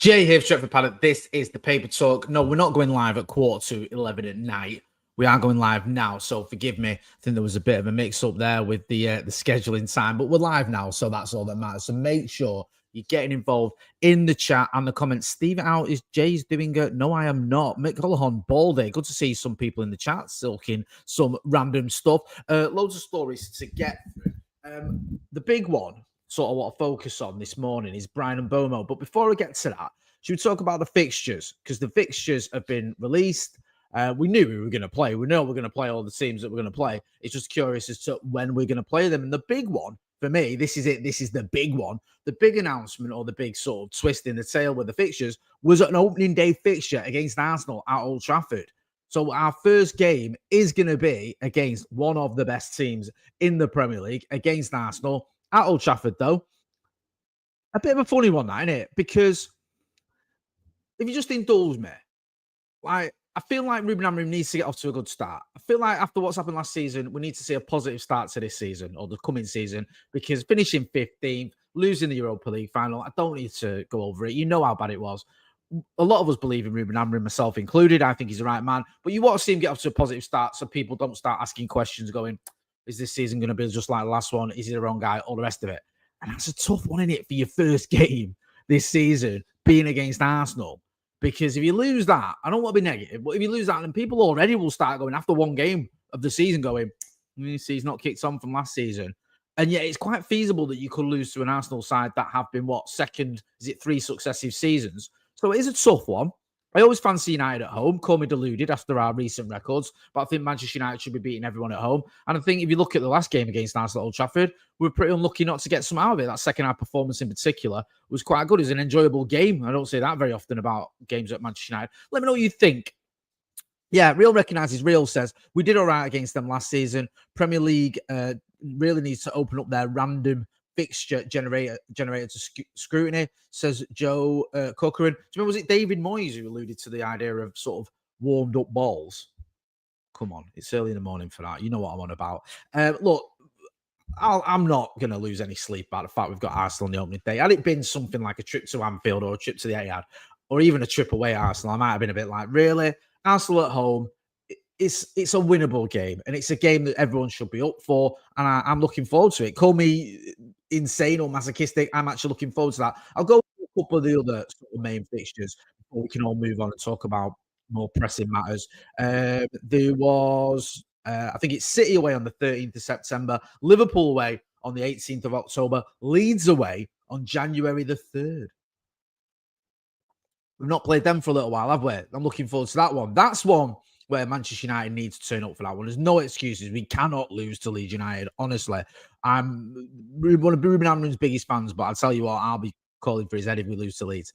Jay here, Stretford Paddock. This is the Paper Talk. No, we're not going live at 11:45 at night. We are going live now, so forgive me. I think there was a bit of a mix-up there with the scheduling time, but we're live now, so that's all that matters. So make sure you're getting involved in the chat and the comments. Steve out is Jay's doing good. No, I am not. Mick Hullahan, ball day. Good to see some people in the chat silking some random stuff. Loads of stories to get through. The big one, sort of what I focus on this morning, is Bryan and Mbeumo. But before I get to that, should we talk about the fixtures? Because the fixtures have been released. We knew we were going to play. We know we're going to play all the teams that we're going to play. It's just curious as to when we're going to play them. And the big one, for me, this is it. This is the big one. The big announcement, or the big sort of twist in the tail with the fixtures, was an opening day fixture against Arsenal at Old Trafford. So our first game is going to be against one of the best teams in the Premier League, against Arsenal at Old Trafford, though. A bit of a funny one, that, isn't it? Because if you just indulge me, I feel like Ruben Amorim needs to get off to a good start. I feel like after what's happened last season, we need to see a positive start to this season, or the coming season, because finishing 15th, losing the Europa League final, I don't need to go over it. You know how bad it was. A lot of us believe in Ruben Amorim, myself included. I think he's the right man. But you want to see him get off to a positive start so people don't start asking questions going, is this season going to be just like the last one? Is he the wrong guy? All the rest of it. And that's a tough one, isn't it, for your first game this season, being against Arsenal? Because if you lose that, I don't want to be negative, but if you lose that, then people already will start going after one game of the season going, he's not kicked on from last season. And yet it's quite feasible that you could lose to an Arsenal side that have been, three successive seasons. So it is a tough one. I always fancy United at home. Call me deluded after our recent records, but I think Manchester United should be beating everyone at home. And I think if you look at the last game against Arsenal at Old Trafford, we were pretty unlucky not to get some out of it. That second half performance in particular was quite good. It was an enjoyable game. I don't say that very often about games at Manchester United. Let me know what you think. Yeah, Real recognises Real says, we did all right against them last season. Premier League really needs to open up their random fixture generator to scrutiny, says Joe Corcoran. Do you remember, was it David Moyes who alluded to the idea of sort of warmed up balls? Come on, it's early in the morning for that. You know what I'm on about. Look, I'm not going to lose any sleep about the fact we've got Arsenal on the opening day. Had it been something like a trip to Anfield or a trip to the Etihad or even a trip away at Arsenal, I might have been a bit like, really? Arsenal at home, it's a winnable game, and it's a game that everyone should be up for, and I'm looking forward to it. Call me insane or masochistic. I'm actually looking forward to that. I'll go with a couple of the other sort of main fixtures before we can all move on and talk about more pressing matters. There was, I think it's City away on the 13th of September, Liverpool away on the 18th of October, Leeds away on January the 3rd. We've not played them for a little while, have we? I'm looking forward to that one. That's one where Manchester United needs to turn up for that one. There's no excuses. We cannot lose to Leeds United, honestly. I'm one of Ruben Amorim's biggest fans, but I'll tell you what, I'll be calling for his head if we lose to Leeds.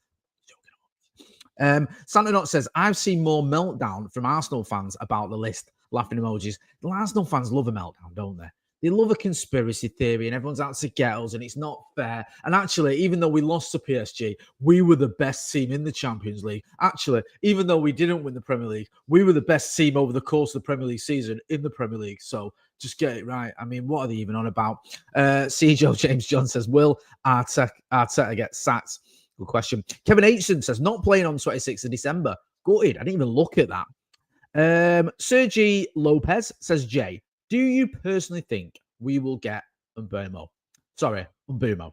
Santa Not says, I've seen more meltdown from Arsenal fans about the list. Laughing emojis. The Arsenal fans love a meltdown, don't they? They love a conspiracy theory and everyone's out to get us and it's not fair. And actually, even though we lost to PSG, we were the best team in the Champions League. Actually, even though we didn't win the Premier League, we were the best team over the course of the Premier League season in the Premier League. So just get it right. I mean, what are they even on about? Joe James John says, will Arteta get sacked? Good question. Kevin Aitchison says, not playing on 26th of December. Gutted. I didn't even look at that. Sergi Lopez says, Jay, do you personally think we will get Mbeumo? Sorry, Mbeumo.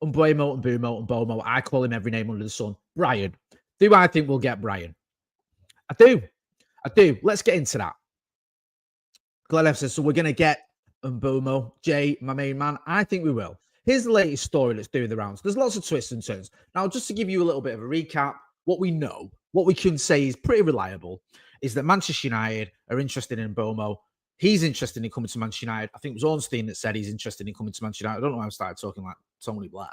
Mbeumo. I call him every name under the sun. Bryan. Do I think we'll get Bryan? I do. Let's get into that. Glenn F says, so we're going to get Mbeumo. Jay, my main man, I think we will. Here's the latest story that's doing the rounds. There's lots of twists and turns. Now, just to give you a little bit of a recap, what we know, what we can say is pretty reliable, is that Manchester United are interested in Mbeumo. He's interested in coming to Manchester United. I think it was Ornstein that said he's interested in coming to Manchester United. I don't know why I started talking like Tony Blair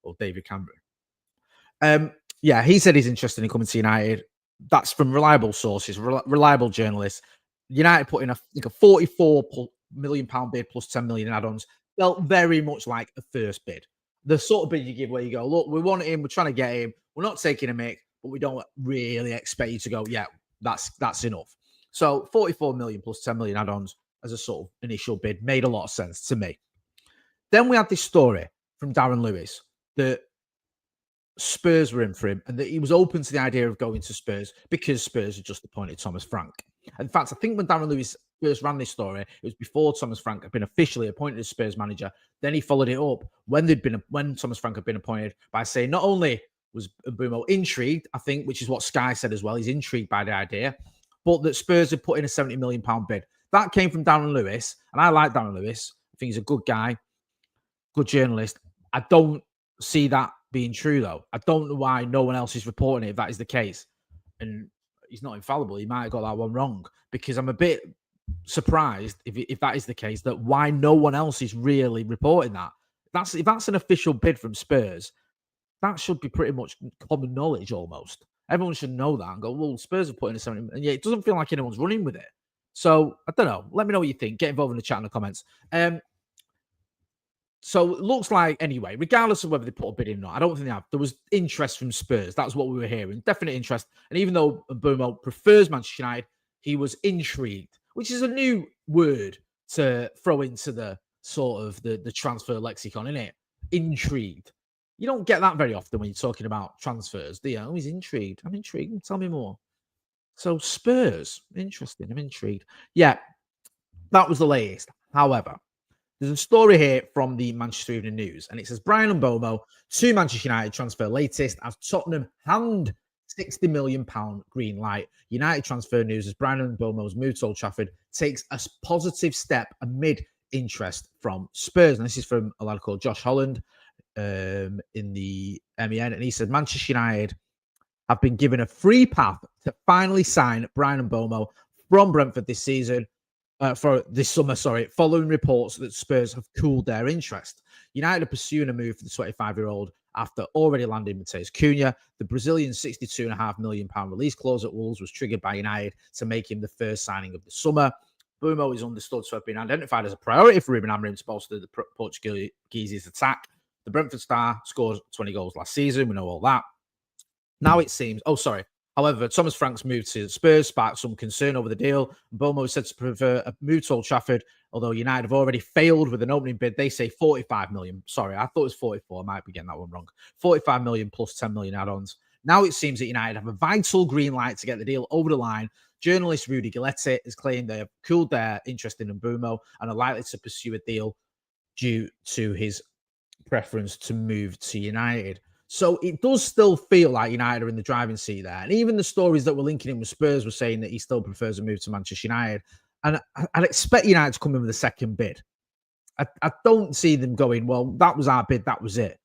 or David Cameron. Yeah, he said he's interested in coming to United. That's from reliable sources, reliable journalists. United put in a £44 million bid plus 10 million in add-ons. Felt very much like a first bid. The sort of bid you give where you go, look, we want him, we're trying to get him. We're not taking a mick, but we don't really expect you to go, yeah, that's enough. So 44 million plus 10 million add-ons as a sort of initial bid made a lot of sense to me. Then we had this story from Darren Lewis that Spurs were in for him and that he was open to the idea of going to Spurs because Spurs had just appointed Thomas Frank. In fact, I think when Darren Lewis first ran this story, it was before Thomas Frank had been officially appointed as Spurs manager. Then he followed it up when Thomas Frank had been appointed by saying not only was Mbeumo intrigued, I think, which is what Sky said as well, he's intrigued by the idea, but that Spurs had put in a £70 million bid. That came from Darren Lewis, and I like Darren Lewis. I think he's a good guy, good journalist. I don't see that being true, though. I don't know why no one else is reporting it if that is the case. And he's not infallible. He might have got that one wrong because I'm a bit surprised if that is the case, that why no one else is really reporting that. If that's an official bid from Spurs, that should be pretty much common knowledge almost. Everyone should know that and go, well, Spurs are putting a 70, and yeah, it doesn't feel like anyone's running with it. So I don't know. Let me know what you think. Get involved in the chat in the comments. So it looks like, anyway, regardless of whether they put a bid in or not, I don't think they have. There was interest from Spurs. That's what we were hearing. Definite interest. And even though Mbeumo prefers Manchester United, he was intrigued, which is a new word to throw into the sort of the transfer lexicon, isn't it? Intrigued. You don't get that very often when you're talking about transfers, do you? Oh, he's intrigued. I'm intrigued. Tell me more. So Spurs, interesting. I'm intrigued. Yeah, that was the latest. However, there's a story here from the Manchester Evening News, and it says Bryan Mbeumo to Manchester United transfer latest as Tottenham hand £60 million green light. United transfer news as Bryan Mbeumo's move to Old Trafford takes a positive step amid interest from Spurs. And this is from a lad called Josh Holland in the MEN, and he said Manchester United have been given a free path to finally sign Bryan Mbeumo from Brentford this season. For this summer, following reports that Spurs have cooled their interest. United are pursuing a move for the 25-year-old after already landing Matheus Cunha. The Brazilian £62.5 million release clause at Wolves was triggered by United to make him the first signing of the summer. Mbeumo is understood to have been identified as a priority for Ruben Amorim to bolster the Portuguese's attack. The Brentford star scored 20 goals last season. We know all that. Now it seems... However, Thomas Frank's move to Spurs sparked some concern over the deal. Mbeumo is said to prefer a move to Old Trafford, although United have already failed with an opening bid. They say 45 million. Sorry, I thought it was 44. I might be getting that one wrong. 45 million plus 10 million add-ons. Now it seems that United have a vital green light to get the deal over the line. Journalist Rudy Galetti has claimed they have cooled their interest in Mbeumo and are likely to pursue a deal due to his preference to move to United. So it does still feel like United are in the driving seat there. And even the stories that were linking him with Spurs were saying that he still prefers a move to Manchester United. And I'd expect United to come in with a second bid. I don't see them going, well, that was our bid, that was it.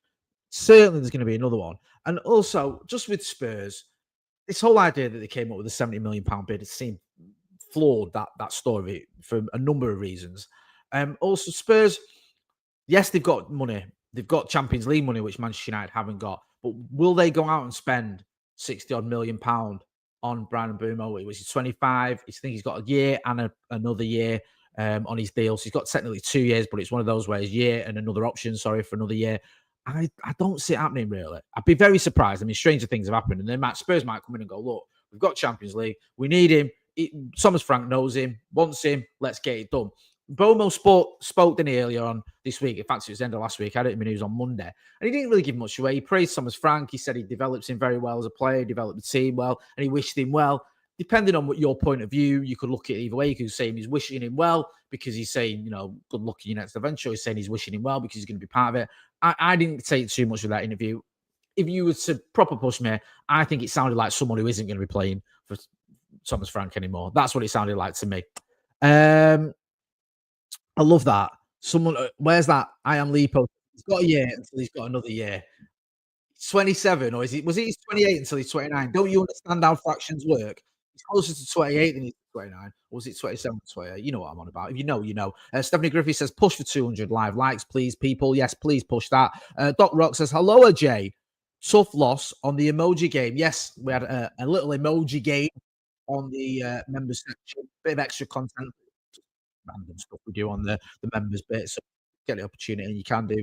Certainly there's going to be another one. And also, just with Spurs, this whole idea that they came up with a £70 million bid, it seemed flawed, that story, for a number of reasons. Also, Spurs, yes, they've got money. They've got Champions League money, which Manchester United haven't got. But will they go out and spend £60-odd million on Bryan Mbeumo? It was 25. I think he's got a year and another year on his deal. So he's got technically 2 years, but it's one of those where it's year and another option, for another year. I don't see it happening, really. I'd be very surprised. I mean, stranger things have happened. And then Spurs might come in and go, look, we've got Champions League. We need him. Thomas Frank knows him, wants him. Let's get it done. Mbeumo spoke to me earlier on this week. In fact, it was the end of last week. I had it in the news on Monday. And he didn't really give much away. He praised Thomas Frank. He said he develops him very well as a player, developed the team well, and he wished him well. Depending on what your point of view, you could look at it either way. You could say he's wishing him well because he's saying, good luck in your next adventure. He's saying he's wishing him well because he's going to be part of it. I didn't take too much of that interview. If you were to proper push me, I think it sounded like someone who isn't going to be playing for Thomas Frank anymore. That's what it sounded like to me. I love that. Someone, where's that? I am Lipo. He's got a year until he's got another year. He's 27, or was he 28 until he's 29? Don't you understand how fractions work? He's closer to 28 than he's 29. Or was it 27 or 28? You know what I'm on about. If you know, you know. Stephanie Griffey says, push for 200 live likes, please, people. Yes, please push that. Doc Rock says, hello, Jay. Tough loss on the emoji game. Yes, we had a little emoji game on the members section. Bit of extra content. Random stuff we do on the members bit. So get the opportunity, and you can do.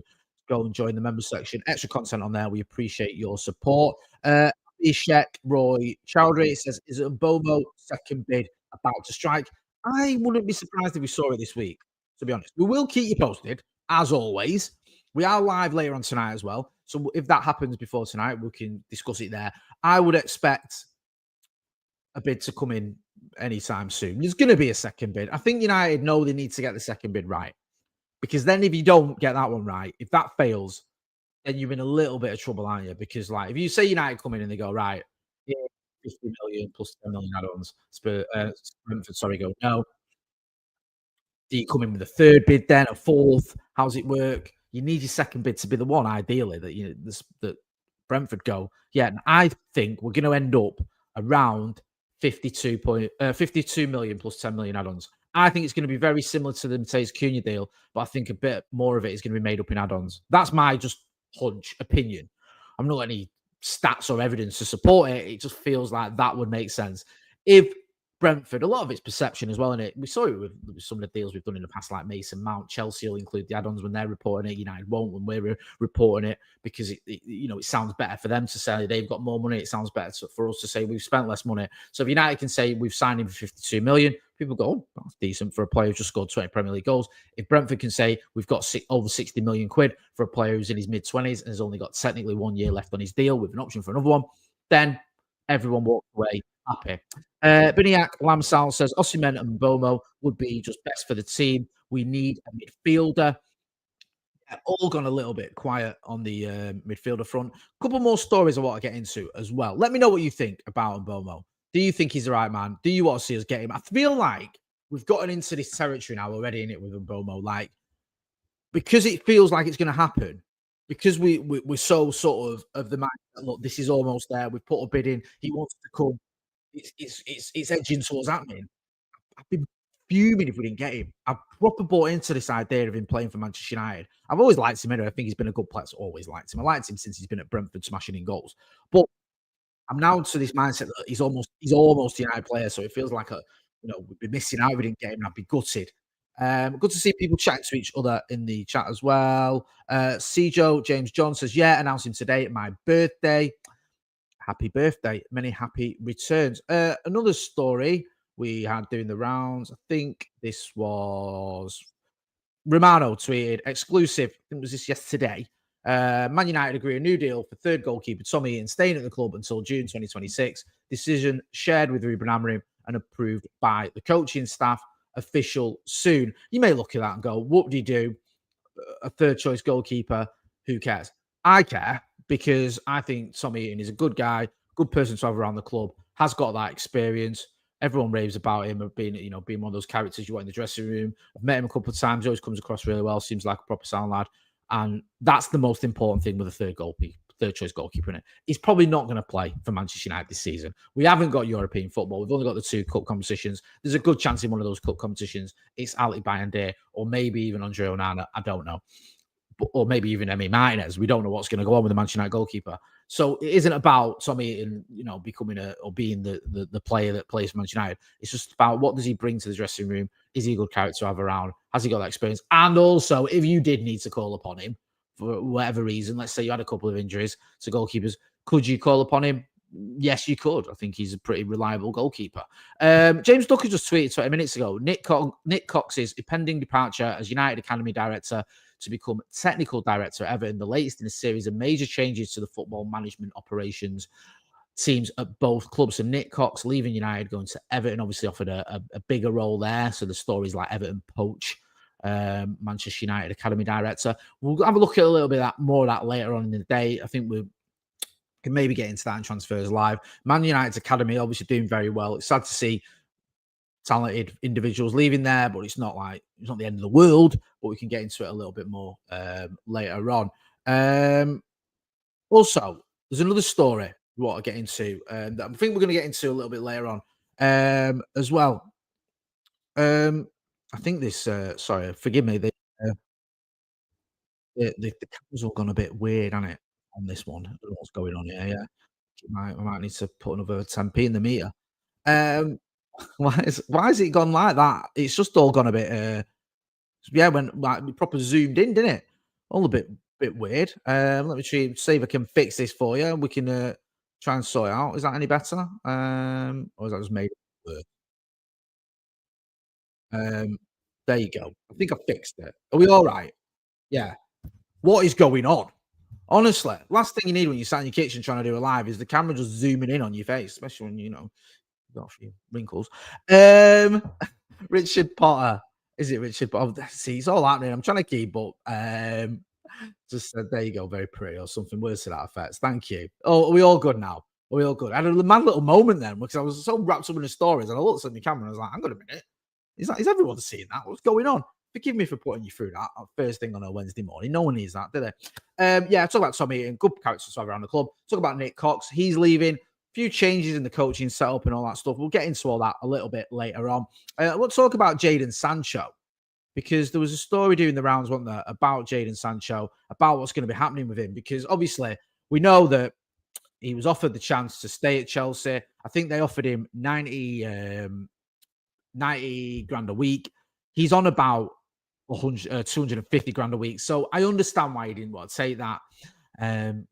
Go and join the members section. Extra content on there. We appreciate your support. Ishek Roy Chowdhury says, is it a Mbeumo second bid about to strike? I wouldn't be surprised if we saw it this week, to be honest. We will keep you posted, as always. We are live later on tonight as well. So if that happens before tonight, we can discuss it there. I would expect a bid to come in anytime soon. There's going to be a second bid. I think United know they need to get the second bid right, because then if you don't get that one right, if that fails, then you're in a little bit of trouble, aren't you? Because like if you say United come in and they go right, yeah, 50 million plus 10 million add-ons, Brentford, sorry, go no. Do you come in with a third bid then, a fourth? How's it work? You need your second bid to be the one, ideally, that that Brentford go. Yeah, and I think we're going to end up around 52 million plus 10 million add-ons. I think it's going to be very similar to the Mateus Cunha deal, but I think a bit more of it is going to be made up in add-ons. That's my just hunch, opinion. I'm not got any stats or evidence to support it. It just feels like that would make sense. If Brentford, a lot of it's perception as well, and it we saw it with some of the deals we've done in the past, like Mason Mount. Chelsea will include the add-ons when they're reporting it. United won't when we're reporting it, because it sounds better for them to say they've got more money. It sounds better for us to say we've spent less money. So if United can say we've signed him for 52 million, people go, oh, that's decent for a player who's just scored 20 Premier League goals. If Brentford can say we've got over 60 million quid for a player who's in his mid-20s and has only got technically 1 year left on his deal with an option for another one, then everyone walks away happy. Biniak Lamsal says Osimhen and Mbeumo would be just best for the team. We need a midfielder. Yeah, all gone a little bit quiet on the midfielder front. Couple more stories I want to get into as well. Let me know what you think about Mbeumo. Do you think he's the right man? Do you want to see us get him? I feel like we've gotten into this territory now already in it with Mbeumo. Like, because it feels like it's going to happen, because we're so sort of the mind that, look, this is almost there. We've put a bid in. He wants to come. It's edging towards happening. I'd be fuming if we didn't get him. I've proper bought into this idea of him playing for Manchester United. I've always liked him anyway. I think he's been a good player. Always liked him. I liked him since he's been at Brentford smashing in goals. But I'm now to this mindset that he's almost a United player. So it feels like we'd be missing out if we didn't get him. I'd be gutted. Good to see people chatting to each other in the chat as well. Joe James John says, yeah, announcing today at my birthday. Happy birthday. Many happy returns. Another story we had doing the rounds. I think this was Romano tweeted exclusive. I think it was this yesterday. Man United agree a new deal for third goalkeeper Tommy Eaton staying at the club until June 2026. Decision shared with Ruben Amorim and approved by the coaching staff. Official soon. You may look at that and go, what do you do? A third choice goalkeeper, who cares? I care, because I think Tommy Eaton is a good guy, good person to have around the club, has got that experience. Everyone raves about him of being one of those characters you want in the dressing room. I've met him a couple of times, always comes across really well, seems like a proper sound lad. And that's the most important thing with a third choice goalkeeper in it. He's probably not going to play for Manchester United this season. We haven't got European football. We've only got the 2 cup competitions. There's a good chance in one of those cup competitions it's Ali Bayande or maybe even Andre Onana. I don't know. Or maybe even Emi Martinez. We don't know what's going to go on with the Manchester United goalkeeper. So it isn't about Tommy Eaton, becoming or being the player that plays for Manchester United. It's just about what does he bring to the dressing room? Is he a good character to have around? Has he got that experience? And also, if you did need to call upon him for whatever reason, let's say you had a couple of injuries to goalkeepers, could you call upon him? Yes, you could. I think he's a pretty reliable goalkeeper. James Ducker just tweeted 20 minutes ago. Nick Cox's impending departure as United Academy director to become technical director at Everton, the latest in a series of major changes to the football management operations teams at both clubs. And Nick Cox leaving United, going to Everton, obviously offered a bigger role there. So the stories like Everton poach Manchester United Academy director. We'll have a look at a little bit more of that later on in the day. I think we can maybe get into that in Transfers Live. Man United's Academy obviously doing very well. It's sad to see talented individuals leaving there, but it's not the end of the world. But we can get into it a little bit more later on. Also, there's another story we want to get into that I think we're going to get into a little bit later on as well. I think this. Sorry, forgive me. The camera's all gone a bit weird, hasn't it, on this one? I don't know what's going on here. Yeah, I might need to put another 10p in the meter. Um, why has it gone like that? It's just all gone a bit. Yeah, when like we proper zoomed in, didn't it? All a bit weird. Let me see if I can fix this for you. We can try and sort it out. Is that any better? Or is that just made it worse? Um, there you go. I think I fixed it. Are we all right? Yeah. What is going on? Honestly, last thing you need when you're sat in your kitchen trying to do a live is the camera just zooming in on your face, especially when, you've got a few wrinkles. Um, Richard Potter. Is it Richard Potter? Oh, see, it's all happening. I'm trying to keep up. Just said, there you go, very pretty, or something worse to that effect. Thank you. Oh, are we all good now? Are we all good? I had a mad little moment then because I was so wrapped up in the stories and I looked at the camera and I was like, hang on a minute. Is everyone seeing that? What's going on? Forgive me for putting you through that first thing on a Wednesday morning. No one needs that, do they? Yeah, talk about Tommy and good characters to have around the club. Talk about Nick Cox. He's leaving. Few changes in the coaching setup and all that stuff. We'll get into all that a little bit later on. We'll talk about Jadon Sancho because there was a story doing the rounds, wasn't there, about Jadon Sancho, about what's going to be happening with him. Because obviously, we know that he was offered the chance to stay at Chelsea. I think they offered him 90 grand a week. He's on about 250 grand a week. So I understand why he didn't want to take that. Um,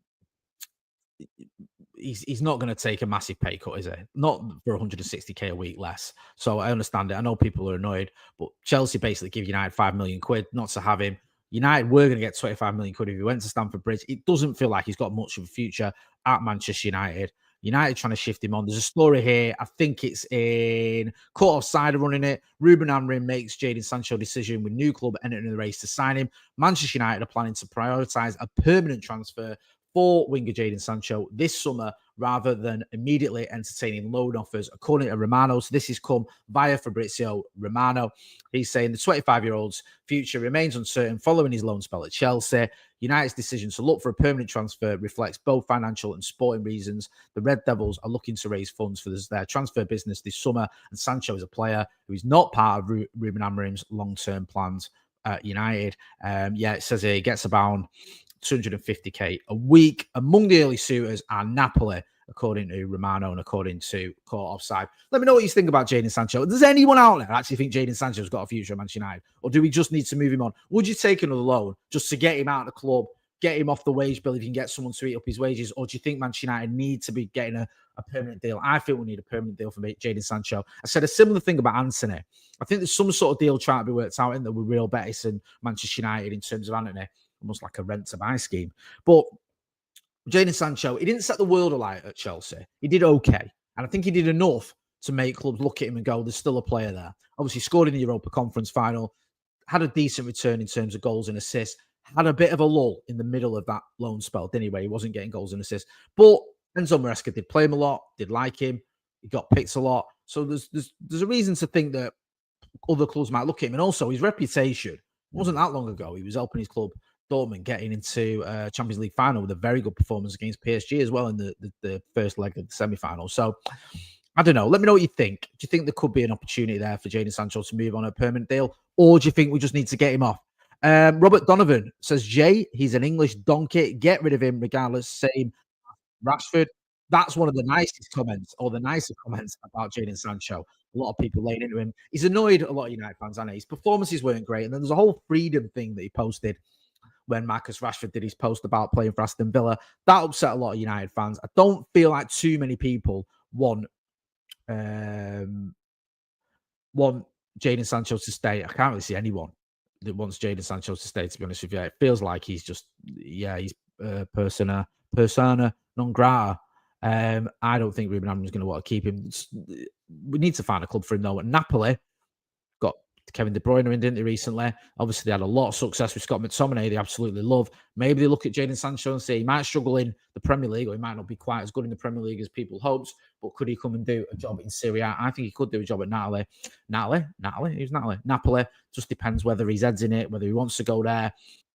he's not going to take a massive pay cut, is he? Not for 160k a week less. So I understand it. I know people are annoyed, but Chelsea basically give United 5 million quid not to have him. United were going to get 25 million quid if he went to Stamford Bridge. It doesn't feel like he's got much of a future at Manchester United. United trying to shift him on. There's a story here. I think it's in Caught Offside running it. Ruben Amorim makes Jadon Sancho decision with new club entering the race to sign him. Manchester United are planning to prioritise a permanent transfer for winger Jadon Sancho this summer rather than immediately entertaining loan offers, according to Romano. So this has come via Fabrizio Romano. He's saying the 25-year-old's future remains uncertain following his loan spell at Chelsea. United's decision to look for a permanent transfer reflects both financial and sporting reasons. The Red Devils are looking to raise funds for their transfer business this summer, and Sancho is a player who is not part of Ruben Amorim's long-term plans at United. It says he gets about 250k a week. Among the early suitors are Napoli, according to Romano and according to Caught Offside. Let me know what you think about Jadon Sancho. Does anyone out there actually think Jadon Sancho's got a future at Manchester United? Or do we just need to move him on? Would you take another loan just to get him out of the club, get him off the wage bill if you can get someone to eat up his wages? Or do you think Manchester United need to be getting a permanent deal? I think we need a permanent deal for Jadon Sancho. I said a similar thing about Anthony. I think there's some sort of deal trying to be worked out in there with Real Betis and Manchester United in terms of Anthony. Almost like a rent to buy scheme. But Jadon Sancho, he didn't set the world alight at Chelsea. He did okay. And I think he did enough to make clubs look at him and go, there's still a player there. Obviously, scored in the Europa Conference final, had a decent return in terms of goals and assists, had a bit of a lull in the middle of that loan spell, didn't he, where he wasn't getting goals and assists. But Enzo Maresca did play him a lot, did like him. He got picked a lot. So there's a reason to think that other clubs might look at him. And also his reputation wasn't that long ago. He was helping his club Dortmund getting into Champions League final with a very good performance against PSG as well in the first leg of the semi-final. So I don't know. Let me know what you think. Do you think there could be an opportunity there for Jadon Sancho to move on a permanent deal? Or do you think we just need to get him off? Robert Donovan says, Jay, he's an English donkey. Get rid of him regardless. Same Rashford. That's one of the nicest comments or the nicer comments about Jadon Sancho. A lot of people laying into him. He's annoyed a lot of United fans, hasn't he? His performances weren't great. And then there's a whole freedom thing that he posted when Marcus Rashford did his post about playing for Aston Villa. That upset a lot of United fans. I don't feel like too many people want Jadon Sancho to stay. I can't really see anyone that wants Jadon Sancho to stay, to be honest with you. It feels like he's just, he's persona non grata. I don't think Ruben Amorim is going to want to keep him. We need to find a club for him, though. At Napoli, got Kevin De Bruyne in, didn't they, recently? Obviously, they had a lot of success with Scott McTominay. They absolutely love. Maybe they look at Jadon Sancho and say he might struggle in the Premier League, or he might not be quite as good in the Premier League as people hoped, but could he come and do a job in Serie A? I think he could do a job at Napoli. Who's Napoli? Napoli. Just depends whether his head's in it, whether he wants to go there.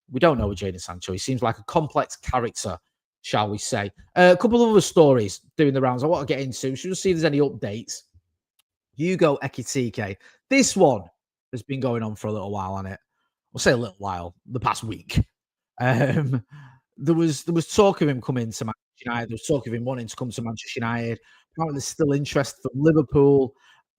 We don't know with Jadon Sancho. He seems like a complex character, shall we say. A couple of other stories doing the rounds I want to get into. Should we see if there's any updates? Hugo Ekitike. This one has been going on for a little while on it. We'll say a little while, the past week. There was talk of him coming to Manchester United. There was talk of him wanting to come to Manchester United. Apparently, there's still interest from Liverpool.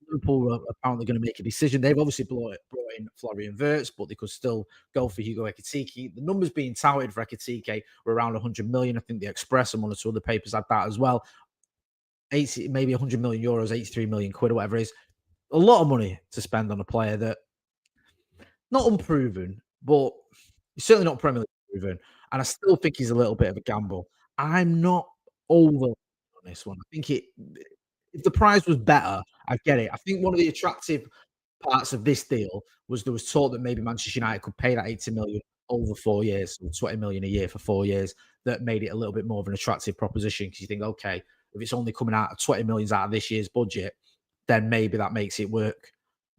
Liverpool are apparently going to make a decision. They've obviously brought in Florian Wirtz, but they could still go for Hugo Ekitike. The numbers being touted for Ekitike were around 100 million. I think the Express and one or two other papers had that as well. 80, maybe 100 million euros, 83 million quid or whatever it is. A lot of money to spend on a player that not unproven, but he's certainly not Premier League proven. and I still think he's a little bit of a gamble. I'm not over on this one. I think if the price was better, I get it. I think one of the attractive parts of this deal was there was talk that maybe Manchester United could pay that 80 million over 4 years, or 20 million a year for 4 years. That made it a little bit more of an attractive proposition because you think, okay, if it's only coming out of 20 millions out of this year's budget, then maybe that makes it work.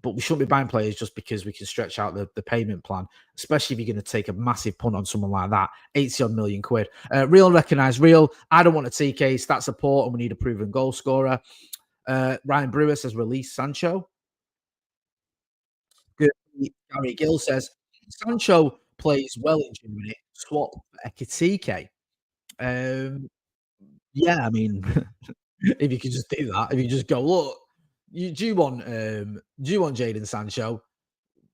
But we shouldn't be buying players just because we can stretch out the payment plan, especially if you're going to take a massive punt on someone like that. 80 odd million quid. Real recognised real. I don't want a TK stat support and we need a proven goal scorer. Ryan Brewer says release Sancho. Good. Gary Gill says Sancho plays well in Germany. Swap for Ekitike. Um, yeah, I mean, if you could just do that, if you just go, look, do you want Jadon Sancho?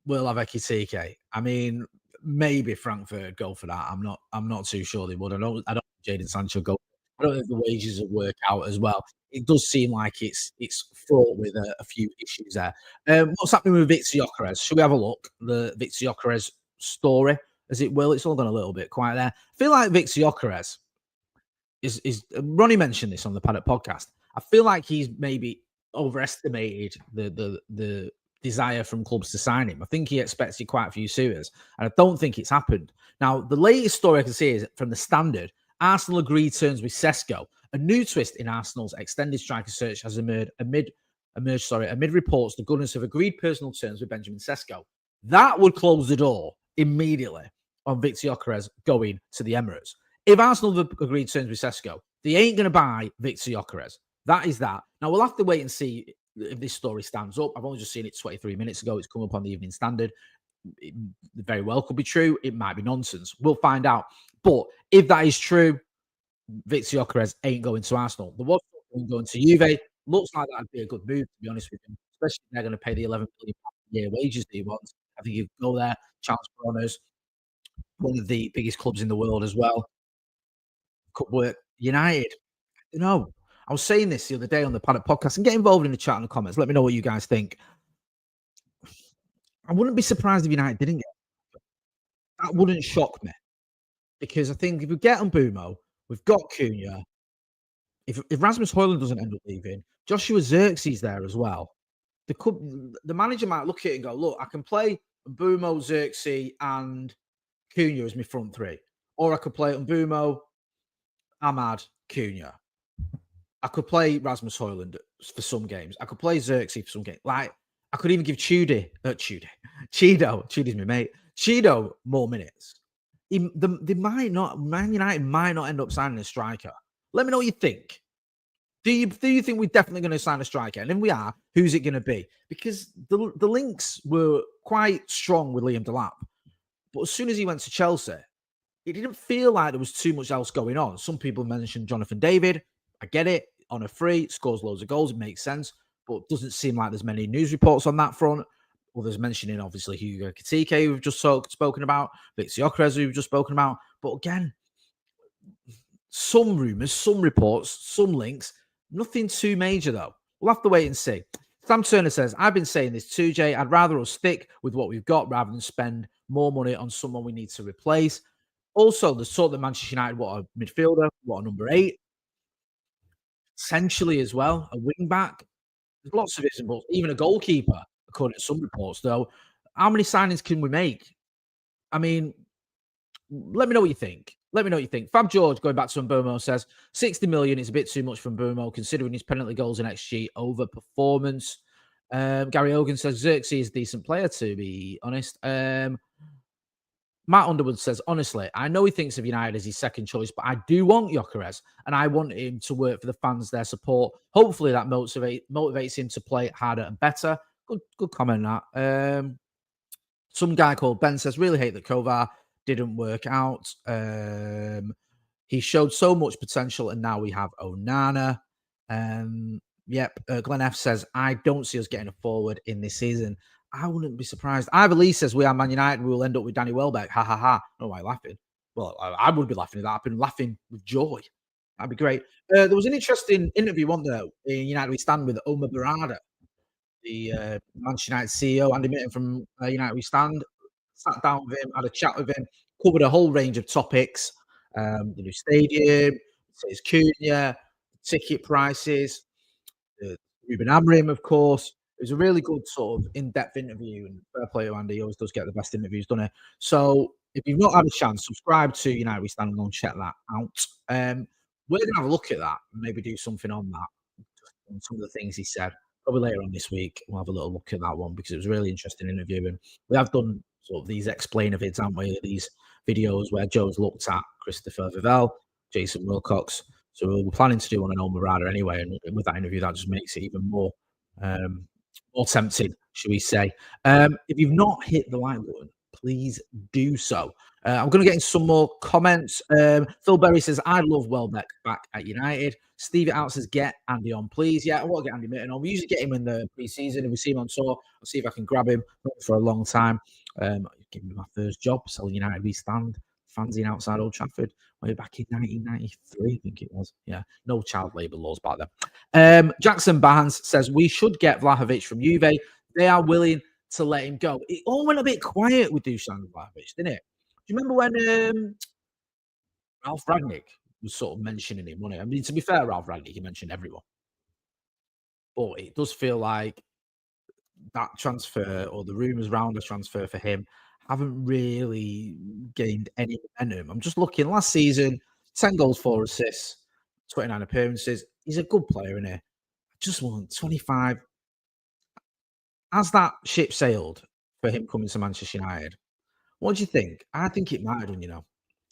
We'll have Ekitike. I mean, maybe Frankfurt go for that. I'm not too sure they would. I don't think Jadon Sancho go. I don't know if the wages will work out as well. It does seem like it's fraught with a few issues there. What's happening with Victor Gyökeres? Should we have a look? The Victor Gyökeres story, as it will. It's all gone a little bit quiet there. I feel like Victor Gyökeres is Ronnie mentioned this on the Paddock podcast. I feel like he's maybe overestimated the desire from clubs to sign him. I think he expected quite a few suitors, and I don't think it's happened. Now, the latest story I can see is from the Standard. Arsenal agreed terms with Sesko. A new twist in Arsenal's extended striker search has emerged amid reports the Gunners have agreed personal terms with Benjamin Sesko. That would close the door immediately on Victor Gyökeres going to the Emirates. If Arsenal have agreed terms with Sesko, they ain't going to buy Victor Gyökeres. That is that. Now, we'll have to wait and see if this story stands up. I've only just seen it 23 minutes ago. It's come up on the Evening Standard. It very well could be true. It might be nonsense. We'll find out. But if that is true, Victor Gyökeres ain't going to Arsenal. There was going to Juve. Looks like that'd be a good move, to be honest with him, especially if they're going to pay the 11 million a year wages that he wants. I think he'd go there. Chance for honours. One of the biggest clubs in the world as well. Could work. United. You know, I was saying this the other day on the Paddock podcast, and get involved in the chat and the comments. Let me know what you guys think. I wouldn't be surprised if United didn't get that. Wouldn't shock me because I think if we get Mbeumo, we've got Cunha. If Rasmus Højlund doesn't end up leaving, Joshua Zirkzee's there as well. The manager might look at it and go, look, I can play Mbeumo, Zirkzee, and Cunha as my front three, or I could play Mbeumo, Ahmad, Cunha. I could play Rasmus Højlund for some games. I could play Zirkzee for some games. Like, I could even give Cheedo's my mate, Cheedo more minutes. They might not, Man United might not end up signing a striker. Let me know what you think. Do you think we're definitely going to sign a striker? And if we are, who's it going to be? Because the links were quite strong with Liam Delap. But as soon as he went to Chelsea, it didn't feel like there was too much else going on. Some people mentioned Jonathan David. I get it. On a free, scores loads of goals. It makes sense. But it doesn't seem like there's many news reports on that front. Others mentioning, obviously, Hugo Ekitike, who we've just spoken about. Victor Gyökeres, who we've just spoken about. But again, some rumours, some reports, some links. Nothing too major, though. We'll have to wait and see. Sam Turner says, I've been saying this too, Jay. I'd rather us stick with what we've got rather than spend more money on someone we need to replace. Also, the sort that Manchester United want a midfielder, want a number 8. Essentially as well, a wing back. There's lots of isn't, but even a goalkeeper, according to some reports, though. How many signings can we make? I mean, let me know what you think. Let me know what you think. Fab George, going back to Mbeumo, says 60 million is a bit too much from Mbeumo, considering his penalty goals and XG over performance. Gary Hogan says Xerxes is a decent player, to be honest. Matt Underwood says, honestly, I know he thinks of United as his second choice, but I do want Gyökeres, and I want him to work for the fans, their support. Hopefully that motivates him to play harder and better. Good comment on that. Some guy called Ben says, really hate that Kovar didn't work out. He showed so much potential, and now we have Onana. Glenn F says, I don't see us getting a forward in this season. I wouldn't be surprised. Ivor Lee says, we are Man United. We will end up with Danny Welbeck. Ha, ha, ha. I don't know why you're laughing. Well, I would be laughing at that. I've been laughing with joy. That'd be great. There was an interesting interview, wasn't there, in United We Stand with Omar Barada, the Manchester United CEO, Andy Mitten from United We Stand. Sat down with him, had a chat with him. covered a whole range of topics, the new stadium, says Cunha, ticket prices, the Ruben Amorim, of course. It was a really good sort of in-depth interview, and fair play to Andy. He always does get the best interviews, doesn't he? So if you've not had a chance, subscribe to United We Stand and go and check that out. We're gonna have a look at that and maybe do something on that, on some of the things he said. Probably later on this week, we'll have a little look at that one because it was a really interesting interview. And we have done sort of these explainer vids, haven't we? These videos where Joe's looked at Christopher Vivell, Jason Wilcox. So we're planning to do one on Omar Rada anyway. And with that interview, that just makes it even um, more tempting, should we say. If you've not hit the like button, please do so. I'm going to get into some more comments. Phil Berry says, I love Welbeck back at United. Stevie Out says, get Andy on, please. Yeah, I want to get Andy Mitten on. We usually get him in the pre-season. If we see him on tour, I'll see if I can grab him for a long time. Give me my first job, selling United We Stand, fanzine outside Old Trafford, way back in 1993, I think it was. Yeah, no child labour laws back then. Jackson Barnes says, we should get Vlahovic from Juve. They are willing to let him go. It all went a bit quiet with Dusan Vlahovic, didn't it? Do you remember when Ralph Ragnick was sort of mentioning him, wasn't it? I mean, to be fair, Ralph Ragnick, he mentioned everyone. But it does feel like that transfer or the rumours around the transfer for him haven't really gained any momentum. I'm just looking last season, 10 goals, 4 assists, 29 appearances. He's a good player in here. Just want 25. Has that ship sailed for him coming to Manchester United? What do you think? I think it might have done,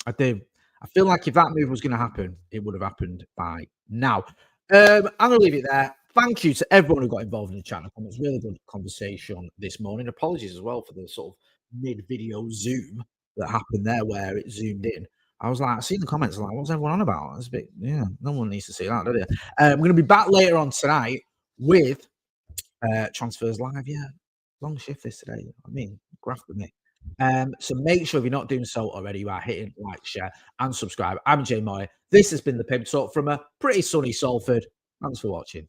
I do. I feel like if that move was going to happen, it would have happened by now. I'm going to leave it there. Thank you to everyone who got involved in the chat. It was really good conversation this morning. Apologies as well for the sort of mid-video zoom that happened there where it zoomed in. I was like, I seen the comments, like, what's everyone on about? It's a bit, yeah, no one needs to see that, do they? We're going to be back later on tonight with transfers live. Yeah, long shift this today. I mean, graft with me. So make sure if you're not doing so already, you are hitting like, share, and subscribe. I'm Jay Moy. This has been the Pib Talk from a pretty sunny Salford. Thanks for watching.